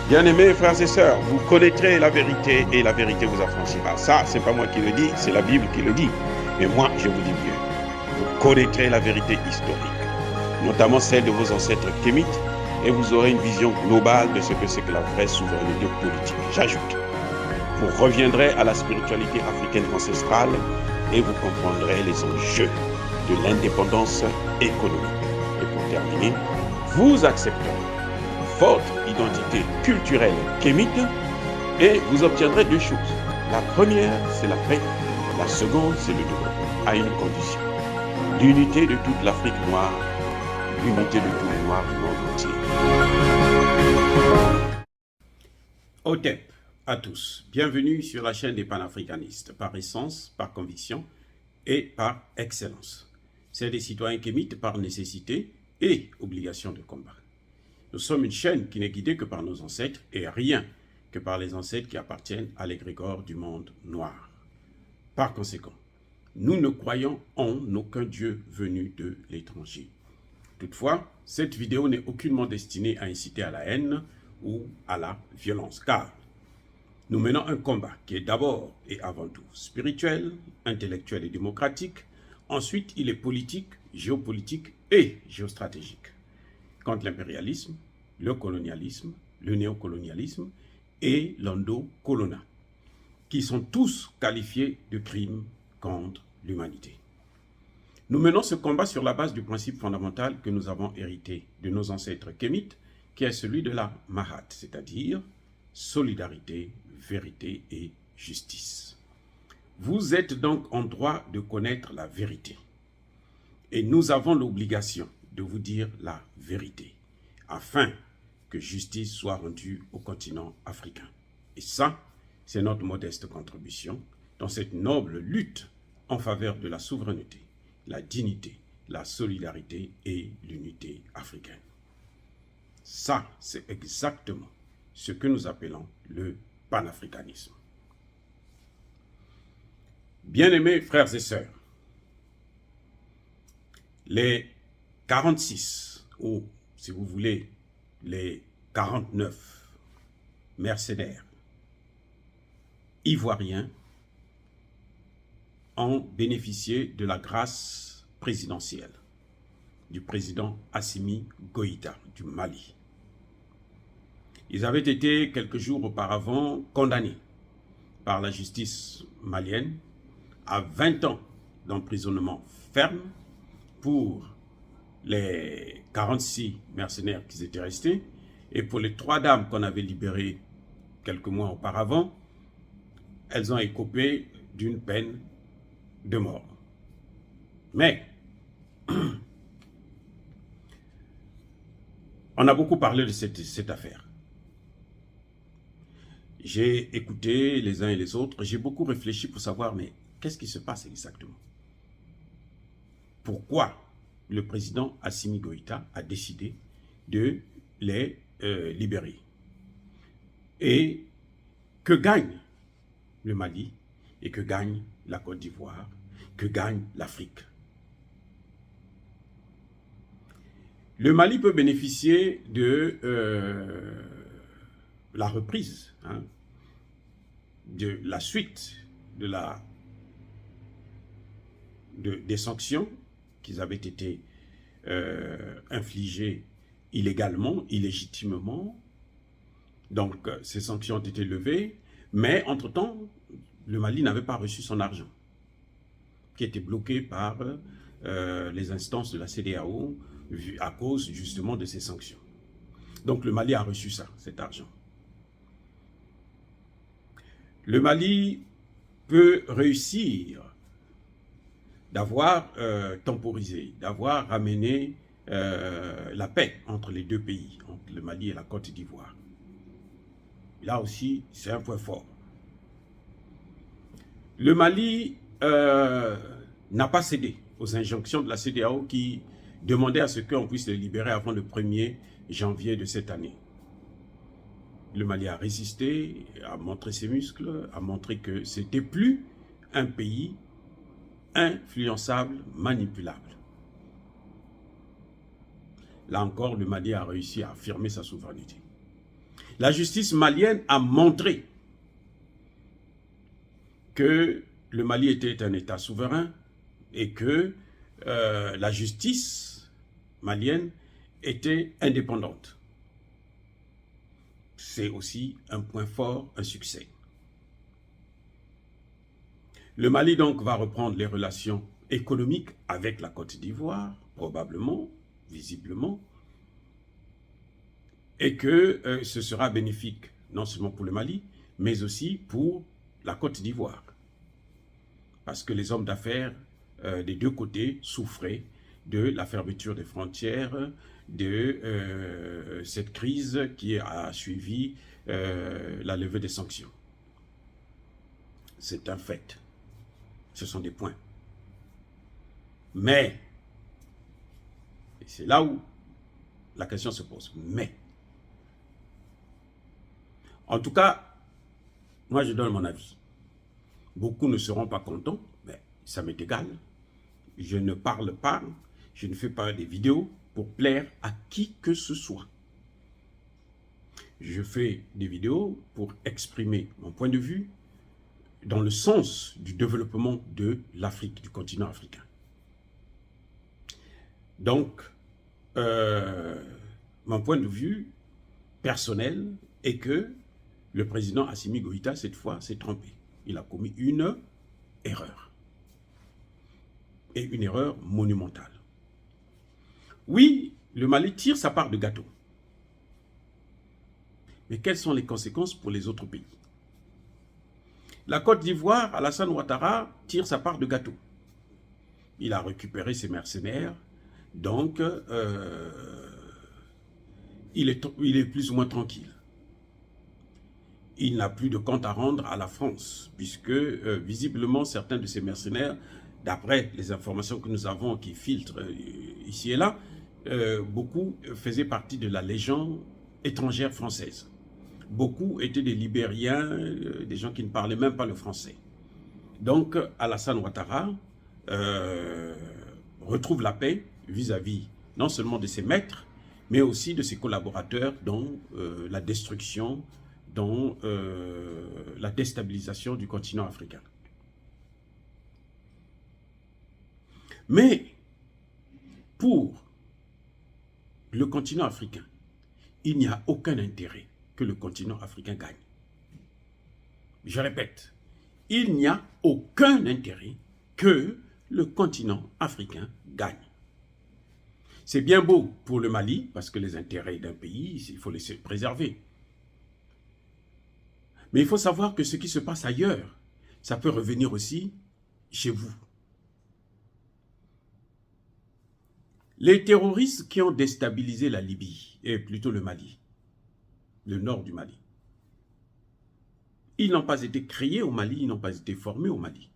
Bien-aimés frères et sœurs, vous connaîtrez la vérité et la vérité vous affranchira. Ça, c'est pas moi qui le dis, c'est la Bible qui le dit. Mais moi, je vous dis mieux. Vous connaîtrez la vérité historique, notamment celle de vos ancêtres kémites, et vous aurez une vision globale de ce que c'est que la vraie souveraineté politique. J'ajoute, vous reviendrez à la spiritualité africaine ancestrale et vous comprendrez les enjeux de l'indépendance économique. Et pour terminer, vous accepterez votre identité culturelle kémite et vous obtiendrez deux choses. La première, c'est la paix. La seconde, c'est le développement, à une condition. L'unité de toute l'Afrique noire, l'unité de tous les Noirs du monde entier. Otep à tous. Bienvenue sur la chaîne des panafricanistes, par essence, par conviction et par excellence. C'est des citoyens kémites par nécessité et obligation de combat. Nous sommes une chaîne qui n'est guidée que par nos ancêtres et rien que par les ancêtres qui appartiennent à l'égrégore du monde noir. Par conséquent, nous ne croyons en aucun Dieu venu de l'étranger. Toutefois, cette vidéo n'est aucunement destinée à inciter à la haine ou à la violence, car nous menons un combat qui est d'abord et avant tout spirituel, intellectuel et démocratique. Ensuite, il est politique, géopolitique et géostratégique. Contre l'impérialisme, le colonialisme, le néocolonialisme et l'endocolonat, qui sont tous qualifiés de crimes contre l'humanité. Nous menons ce combat sur la base du principe fondamental que nous avons hérité de nos ancêtres kémites, qui est celui de la Mahat, c'est-à-dire solidarité, vérité et justice. Vous êtes donc en droit de connaître la vérité. Et nous avons l'obligation de vous dire la vérité, afin que justice soit rendue au continent africain. Et ça, c'est notre modeste contribution dans cette noble lutte en faveur de la souveraineté, la dignité, la solidarité et l'unité africaine. Ça, c'est exactement ce que nous appelons le panafricanisme. Bien-aimés frères et sœurs, les 46, ou si vous voulez, les 49 mercenaires ivoiriens ont bénéficié de la grâce présidentielle du président Assimi Goïta du Mali. Ils avaient été quelques jours auparavant condamnés par la justice malienne à 20 ans d'emprisonnement ferme pour les 46 mercenaires qui étaient restés, et pour les 3 dames qu'on avait libérées quelques mois auparavant, elles ont écopé d'une peine de mort. Mais, on a beaucoup parlé de cette affaire. J'ai écouté les uns et les autres, j'ai beaucoup réfléchi pour savoir, mais qu'est-ce qui se passe exactement? Pourquoi le président Assimi Goïta a décidé de les libérer? Et que gagne le Mali et que gagne la Côte d'Ivoire, que gagne l'Afrique? Le Mali peut bénéficier de la reprise, de la suite des sanctions qui avaient été infligées illégalement, illégitimement. Donc, ces sanctions ont été levées, mais entre-temps, le Mali n'avait pas reçu son argent, qui était bloqué par les instances de la CEDEAO à cause justement de ces sanctions. Donc, le Mali a reçu cet argent. Le Mali peut réussir d'avoir temporisé, d'avoir ramené la paix entre les deux pays, entre le Mali et la Côte d'Ivoire. Là aussi, c'est un point fort. Le Mali n'a pas cédé aux injonctions de la CEDEAO qui demandait à ce qu'on puisse les libérer avant le 1er janvier de cette année. Le Mali a résisté, a montré ses muscles, a montré que ce n'était plus un pays influençable, manipulable. Là encore, le Mali a réussi à affirmer sa souveraineté. La justice malienne a montré que le Mali était un État souverain et que la justice malienne était indépendante. C'est aussi un point fort, un succès. Le Mali donc va reprendre les relations économiques avec la Côte d'Ivoire, probablement, visiblement, et que ce sera bénéfique non seulement pour le Mali, mais aussi pour la Côte d'Ivoire. Parce que les hommes d'affaires des deux côtés souffraient de la fermeture des frontières, de cette crise qui a suivi la levée des sanctions. C'est un fait. Ce sont des points. Mais, et c'est là où la question se pose, mais, en tout cas, moi je donne mon avis. Beaucoup ne seront pas contents, mais ça m'est égal. Je ne parle pas, je ne fais pas des vidéos pour plaire à qui que ce soit. Je fais des vidéos pour exprimer mon point de vue dans le sens du développement de l'Afrique, du continent africain. Donc, mon point de vue personnel est que le président Assimi Goïta, cette fois, s'est trompé. Il a commis une erreur. Et une erreur monumentale. Oui, le Mali tire sa part de gâteau. Mais quelles sont les conséquences pour les autres pays? La Côte d'Ivoire, Alassane Ouattara, tire sa part de gâteau. Il a récupéré ses mercenaires, donc il est plus ou moins tranquille. Il n'a plus de compte à rendre à la France, puisque visiblement certains de ces mercenaires, d'après les informations que nous avons qui filtrent ici et là, beaucoup faisaient partie de la Légion étrangère française. Beaucoup étaient des Libériens, des gens qui ne parlaient même pas le français. Donc Alassane Ouattara retrouve la paix vis-à-vis non seulement de ses maîtres, mais aussi de ses collaborateurs dans la destruction, dans la déstabilisation du continent africain. Mais pour le continent africain, il n'y a aucun intérêt que le continent africain gagne. Je répète, il n'y a aucun intérêt que le continent africain gagne. C'est bien beau pour le Mali, parce que les intérêts d'un pays, il faut les préserver. Mais il faut savoir que ce qui se passe ailleurs, ça peut revenir aussi chez vous. Les terroristes qui ont déstabilisé la Libye, et plutôt le Mali, le nord du Mali, ils n'ont pas été créés au Mali, ils n'ont pas été formés au Mali.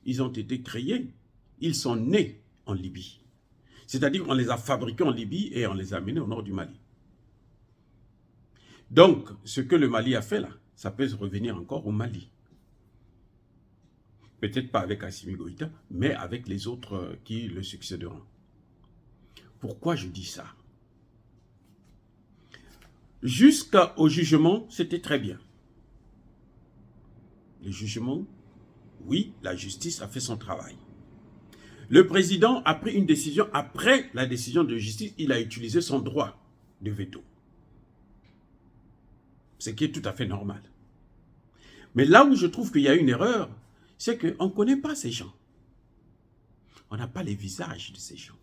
Ils ont été créés, ils sont nés en Libye. C'est-à-dire qu'on les a fabriqués en Libye et on les a amenés au nord du Mali. Donc, ce que le Mali a fait là, ça peut revenir encore au Mali. Peut-être pas avec Assimi Goïta, mais avec les autres qui le succéderont. Pourquoi je dis ça? Jusqu'au jugement, c'était très bien. Le jugement, oui, la justice a fait son travail. Le président a pris une décision. Après la décision de justice, il a utilisé son droit de veto. Ce qui est tout à fait normal. Mais là où je trouve qu'il y a une erreur, c'est qu'on ne connaît pas ces gens. On n'a pas les visages de ces gens.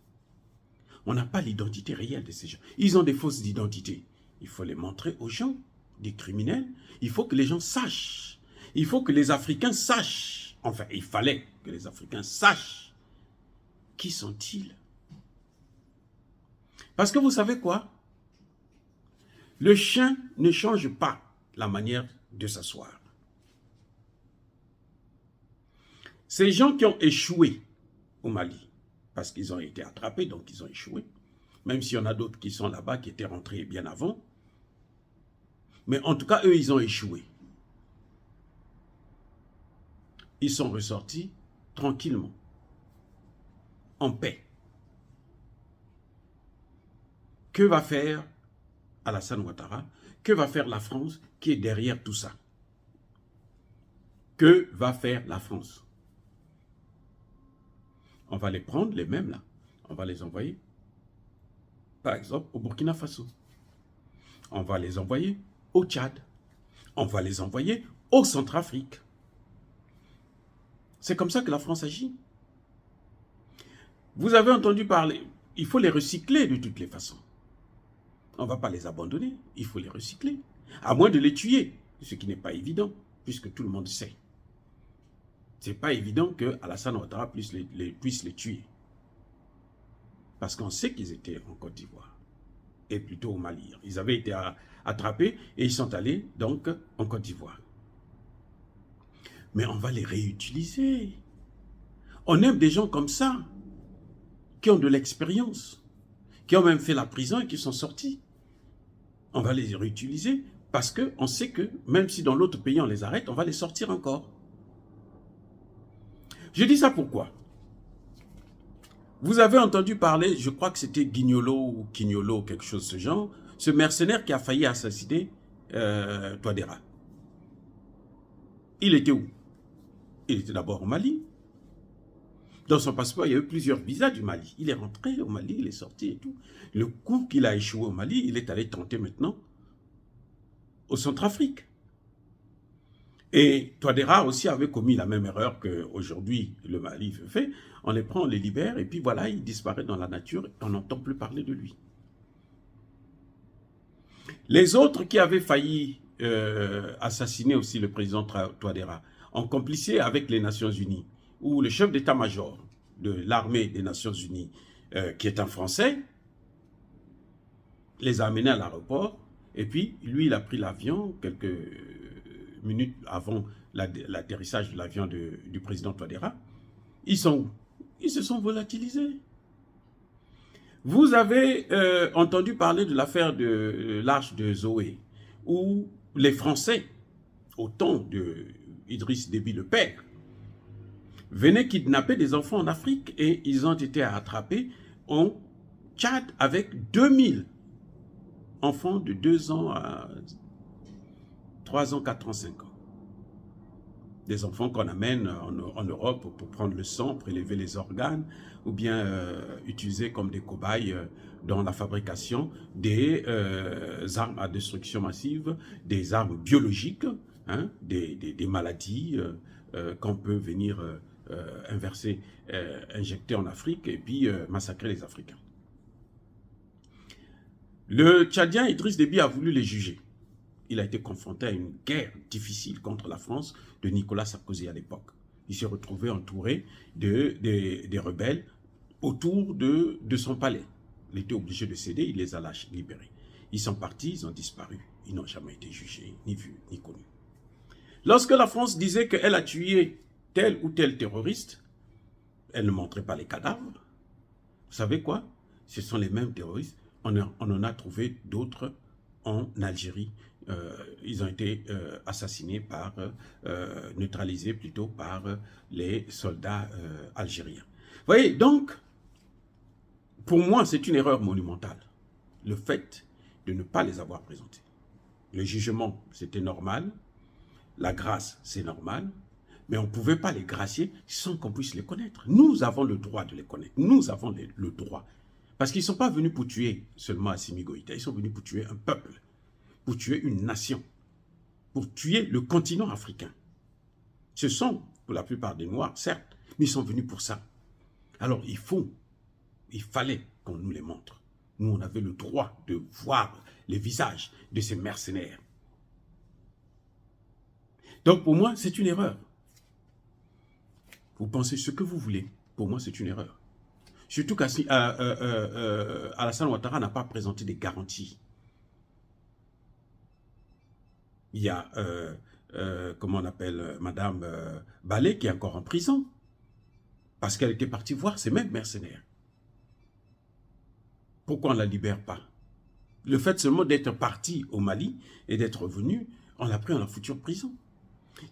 On n'a pas l'identité réelle de ces gens. Ils ont des fausses identités. Il faut les montrer aux gens, des criminels. Il faut que les gens sachent. Il faut que les Africains sachent. Enfin, il fallait que les Africains sachent. Qui sont-ils? Parce que vous savez quoi? Le chien ne change pas la manière de s'asseoir. Ces gens qui ont échoué au Mali, parce qu'ils ont été attrapés, donc ils ont échoué, même s'il y en a d'autres qui sont là-bas, qui étaient rentrés bien avant, mais en tout cas, eux, ils ont échoué. Ils sont ressortis tranquillement, en paix. Que va faire Alassane Ouattara, que va faire la France qui est derrière tout ça? Que va faire la France? On va les prendre, les mêmes là, on va les envoyer, par exemple, au Burkina Faso. On va les envoyer au Tchad. On va les envoyer au Centrafrique. C'est comme ça que la France agit. Vous avez entendu parler, il faut les recycler de toutes les façons. On ne va pas les abandonner, il faut les recycler. À moins de les tuer, ce qui n'est pas évident, puisque tout le monde sait. Ce n'est pas évident que Alassane Ouattara puisse les tuer. Parce qu'on sait qu'ils étaient en Côte d'Ivoire, et plutôt au Mali. Ils avaient été attrapés et ils sont allés donc en Côte d'Ivoire. Mais on va les réutiliser. On aime des gens comme ça, qui ont de l'expérience, qui ont même fait la prison et qui sont sortis. On va les réutiliser parce qu'on sait que même si dans l'autre pays on les arrête, on va les sortir encore. Je dis ça pourquoi? Vous avez entendu parler, je crois que c'était Guignolo ou Quignolo, quelque chose de ce genre, ce mercenaire qui a failli assassiner Touadéra. Il était où? Il était d'abord au Mali. Dans son passeport, il y a eu plusieurs visas du Mali. Il est rentré au Mali, il est sorti et tout. Le coup qu'il a échoué au Mali, il est allé tenter maintenant au Centrafrique. Et Touadéra aussi avait commis la même erreur qu'aujourd'hui le Mali fait. On les prend, on les libère, et puis voilà, il disparaît dans la nature, et on n'entend plus parler de lui. Les autres qui avaient failli assassiner aussi le président Touadéra, en complicité avec les Nations Unies, où le chef d'état-major de l'armée des Nations Unies, qui est un Français, les a amenés à l'aéroport, et puis lui, il a pris l'avion quelques minutes avant l'atterrissage de l'avion du président Touadéra. Ils se sont volatilisés. Vous avez entendu parler de l'affaire de l'arche de Zoé, où les Français, au temps d'Idriss Déby le père, venaient kidnapper des enfants en Afrique et ils ont été attrapés en Tchad avec 2000 enfants de 2 ans à 3 ans, 4 ans, 5 ans. Des enfants qu'on amène en Europe pour prendre le sang, prélever les organes, ou bien utilisés comme des cobayes dans la fabrication des armes à destruction massive, des armes biologiques, hein, des maladies qu'on peut venir injecter en Afrique et puis massacrer les Africains. Le Tchadien Idriss Déby a voulu les juger. Il a été confronté à une guerre difficile contre la France de Nicolas Sarkozy à l'époque. Il s'est retrouvé entouré des rebelles autour de son palais. Il était obligé de céder, il les a libérés. Ils sont partis, ils ont disparu. Ils n'ont jamais été jugés, ni vus, ni connus. Lorsque la France disait qu'elle a tué tel ou tel terroriste, elle ne montrait pas les cadavres. Vous savez quoi? Ce sont les mêmes terroristes. On en a trouvé d'autres en Algérie. Ils ont été assassinés neutralisés plutôt par les soldats algériens. Vous voyez, donc, pour moi, c'est une erreur monumentale. Le fait de ne pas les avoir présentés. Le jugement, c'était normal. La grâce, c'est normal. Mais on ne pouvait pas les gracier sans qu'on puisse les connaître. Nous avons le droit de les connaître. Nous avons le droit. Parce qu'ils ne sont pas venus pour tuer seulement Assimi Goïta. Ils sont venus pour tuer un peuple, pour tuer une nation, pour tuer le continent africain. Ce sont, pour la plupart des Noirs, certes, mais ils sont venus pour ça. Alors il fallait qu'on nous les montre. Nous, on avait le droit de voir les visages de ces mercenaires. Donc pour moi, c'est une erreur. Vous pensez ce que vous voulez. Pour moi, c'est une erreur. Surtout qu'Alassane Ouattara n'a pas présenté des garanties. Il y a, comment on appelle, Madame Ballet qui est encore en prison. Parce qu'elle était partie voir ces mêmes mercenaires. Pourquoi on ne la libère pas? Le fait seulement d'être parti au Mali et d'être revenu, on l'a pris en la future prison.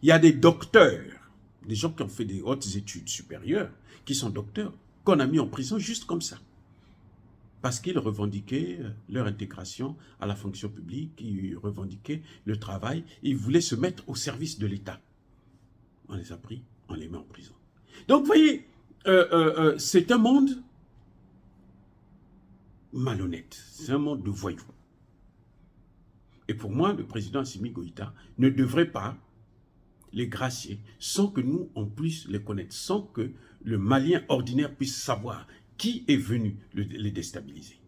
Il y a des docteurs, des gens qui ont fait des hautes études supérieures, qui sont docteurs, qu'on a mis en prison juste comme ça. parce qu'ils revendiquaient leur intégration à la fonction publique, ils revendiquaient le travail, ils voulaient se mettre au service de l'État. On les a pris, on les met en prison. Donc, vous voyez, c'est un monde malhonnête, c'est un monde de voyous. Et pour moi, le président Assimi Goïta ne devrait pas les gracier sans que nous, on puisse les connaître, sans que le Malien ordinaire puisse savoir qui est venu les déstabiliser.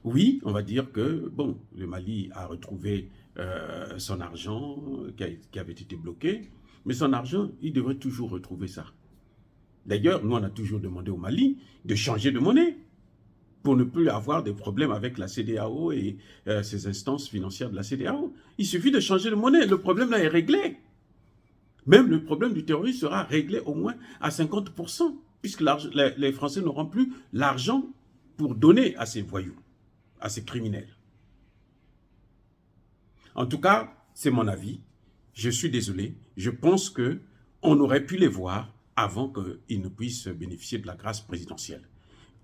Oui, on va dire que, bon, le Mali a retrouvé son argent qui avait été bloqué, mais son argent, il devrait toujours retrouver ça. D'ailleurs, nous, on a toujours demandé au Mali de changer de monnaie pour ne plus avoir des problèmes avec la CEDEAO et ces instances financières de la CEDEAO. Il suffit de changer de monnaie, le problème là est réglé. Même le problème du terrorisme sera réglé au moins à 50%, puisque les Français n'auront plus l'argent pour donner à ces voyous, à ces criminels. En tout cas, c'est mon avis. Je suis désolé. Je pense qu'on aurait pu les voir avant qu'ils ne puissent bénéficier de la grâce présidentielle.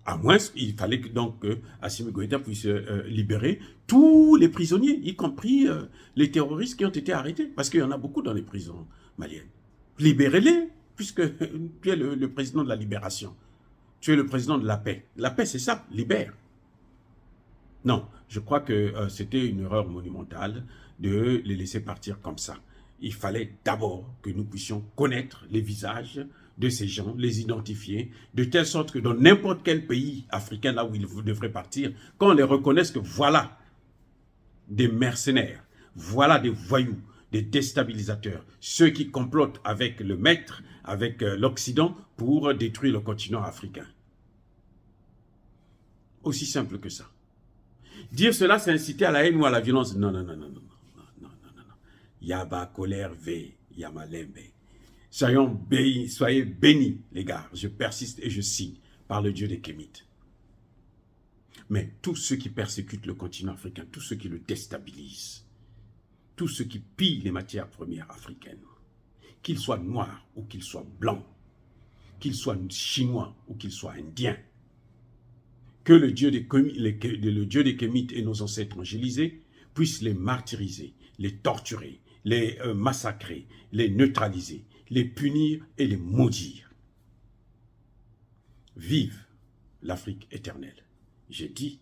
À moins, il fallait donc que Assimi Goïta puisse libérer tous les prisonniers, y compris les terroristes qui ont été arrêtés, parce qu'il y en a beaucoup dans les prisons maliennes. Libérez-les, puisque tu es le président de la libération. Tu es le président de la paix. La paix, c'est ça, libère. Non, je crois que c'était une erreur monumentale de les laisser partir comme ça. Il fallait d'abord que nous puissions connaître les visages de ces gens, les identifier, de telle sorte que dans n'importe quel pays africain, là où ils devraient partir, qu'on les reconnaisse que voilà des mercenaires, voilà des voyous, des déstabilisateurs, ceux qui complotent avec le maître, avec l'Occident pour détruire le continent africain. Aussi simple que ça. Dire cela, c'est inciter à la haine ou à la violence. Non, non, non, non, non, non, non, non, non, non. Yaba colère ve, yamalembe. Soyez bénis, les gars. Je persiste et je signe par le Dieu des Kémites. Mais tous ceux qui persécutent le continent africain, tous ceux qui le déstabilisent, tous ceux qui pillent les matières premières africaines, qu'ils soient noirs ou qu'ils soient blancs, qu'ils soient chinois ou qu'ils soient indiens, que le Dieu des Kémites et nos ancêtres angélisés puissent les martyriser, les torturer, les massacrer, les neutraliser, les punir et les maudire. Vive l'Afrique éternelle. J'ai dit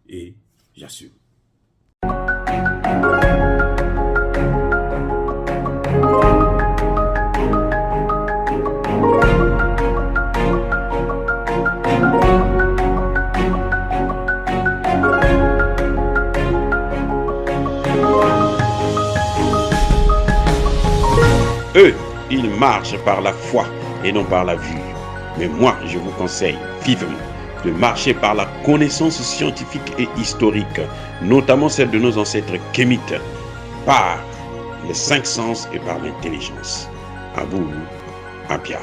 et j'assume. Eux, ils marchent par la foi et non par la vue. Mais moi, je vous conseille vivement de marcher par la connaissance scientifique et historique, notamment celle de nos ancêtres kémites, par les 5 sens et par l'intelligence. À vous, Apia.